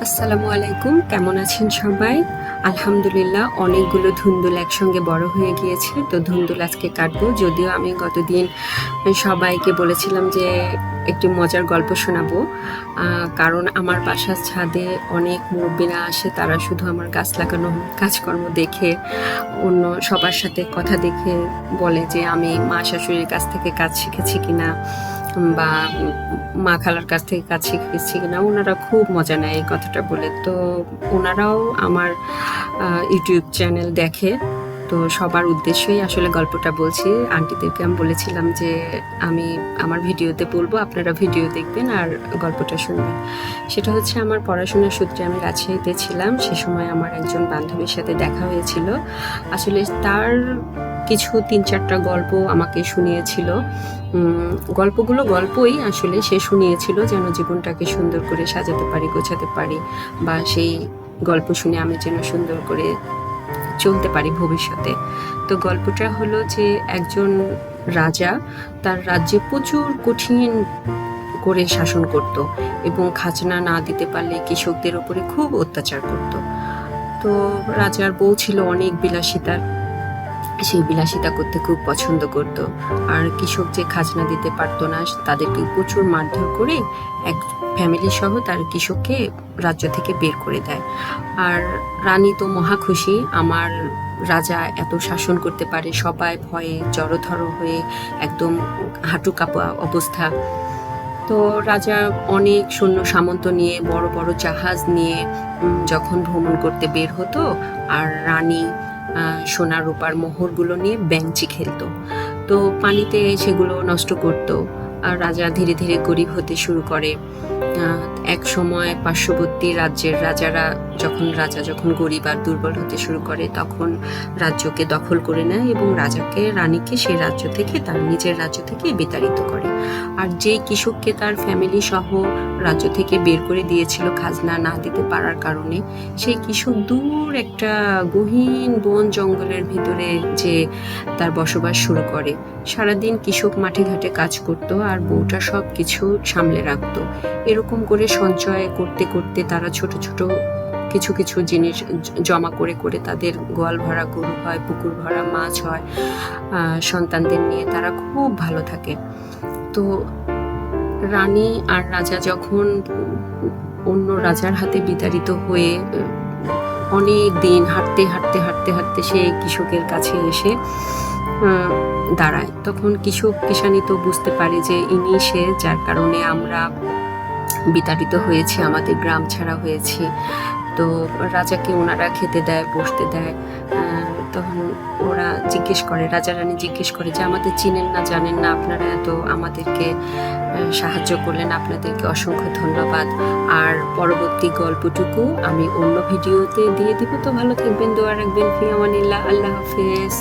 আসসালামু আলাইকুম, কেমন আছেন সবাই? আলহামদুলিল্লাহ, অনেকগুলো ধুন্দুল একসঙ্গে বড় হয়ে গিয়েছে। তো ধুন্দুল আজকে কাটবো। যদিও আমি গতদিন সবাইকে বলেছিলাম যে একটি মজার গল্প শোনাবো, কারণ আমার বাসার ছাদে অনেক মুরব্বীরা আসে। তারা শুধু আমার গাছ লাগানো কাজকর্ম দেখে, অন্য সবার সাথে কথা দেখে বলে যে আমি মা শাশুড়ির কাছ থেকে কাজ শিখেছি কিনা বা মা খালার কাছ থেকে কাজ শিখেছি কিনা। ওনারা খুব মজা নেয় এই কথাটা বলে। তো ওনারাও আমার ইউটিউব চ্যানেল দেখে। তো সবার উদ্দেশ্যেই আসলে গল্পটা বলছি। আন্টিদেরকে আমি বলেছিলাম যে আমি আমার ভিডিওতে বলবো, আপনারা ভিডিও দেখবেন আর গল্পটা শুনবেন। সেটা হচ্ছে, আমার পড়াশোনার সূত্রে আমি রাজশাহীতে ছিলাম। সে সময় আমার একজন বান্ধবীর সাথে দেখা হয়েছিল। আসলে তার কিছু ৩-৪টা গল্প আমাকে শুনিয়েছিল। গল্পগুলো গল্পই আসলে সে শুনিয়েছিল, যেন জীবনটাকে সুন্দর করে সাজাতে পারি, গোছাতে পারি, বা সেই গল্প শুনে আমি যেন সুন্দর করে চলতে পারি ভবিষ্যতে। তো গল্পটা হলো যে একজন রাজা তার রাজ্যে প্রচুর কঠিন করে শাসন করত এবং খাজনা না দিতে পারলে কৃষকদের উপরে খুব অত্যাচার করত। তো রাজার বউ ছিল অনেক বিলাসিতার, সেই বিলাসিতা করতে খুব পছন্দ করত। আর কৃষক যে খাজনা দিতে পারতো না তাদেরকে প্রচুর মারধর করে এক ফ্যামিলি সহ তার কৃষককে রাজ্য থেকে বের করে দেয়। আর রানী তো মহা খুশি, আমার রাজা এত শাসন করতে পারে। সবাই ভয়ে জড়োধর হয়ে একদম হাঁটু কাঁপা অবস্থা। তো রাজা অনেক সৈন্য সামন্ত নিয়ে, বড় বড় জাহাজ নিয়ে যখন ভ্রমণ করতে বের হতো, আর রানী সোনা রূপার মোহরগুলো নিয়ে বেঞ্চি খেলতো। তো পানিতে সেগুলো নষ্ট করতো। আর রাজা ধীরে ধীরে গরিব হতে শুরু করে। এক সময় পার্শ্ববর্তী রাজ্যের রাজারা রাজা যখন গরিব আর দুর্বল হতে শুরু করে, তখন রাজ্যকে দখল করে নেয় এবং রানীকে সেই রাজ্য থেকে, তার নিজের রাজ্য থেকে বিতাড়িত করে। আর যেই কৃষককে তার ফ্যামিলি সহ রাজ্য থেকে বের করে দিয়েছিল খাজনা না দিতে পারার কারণে, সেই কৃষক দূর একটা গহীন বন জঙ্গলের ভিতরে যে তার বসবাস শুরু করে। সারাদিন কৃষক মাঠে ঘাটে কাজ করত আর বউটা সব কিছু সামলে রাখতো। এরকম করে সঞ্চয় করতে করতে তারা ছোট ছোট কিছু কিছু জিনিস জমা করে করে তাদের গোয়াল ভরা গরু হয়, পুকুর ভরা মাছ হয়। সন্তানদের নিয়ে তারা খুব ভালো থাকে। তো রানী আর রাজা যখন অন্য রাজার হাতে বিতাড়িত হয়ে অনেক দিন হাঁটতে হাঁটতে হাঁটতে হাঁটতে সে কৃষকের কাছে এসে দাঁড়ায়, তখন কিষানি তো বুঝতে পারে যে ইনি সে, যার কারণে আমরা বিতাড়িত হয়েছি, আমাদের গ্রাম ছাড়া হয়েছি। তো রাজাকে ওনারা খেতে দেয়, বসতে দেয়। তখন ওরা রাজা রানী জিজ্ঞেস করে যে আমাদের চিনেন না, জানেন না, আপনারা এত আমাদেরকে সাহায্য করলেন, আপনাদেরকে অসংখ্য ধন্যবাদ। আর পরবর্তী গল্পটুকু আমি অন্য ভিডিওতে দিয়ে দিব। তো ভালো থাকবেন, দোয়া রাখবেন, ফি আমানিল্লাহ, আল্লাহ হাফেজ।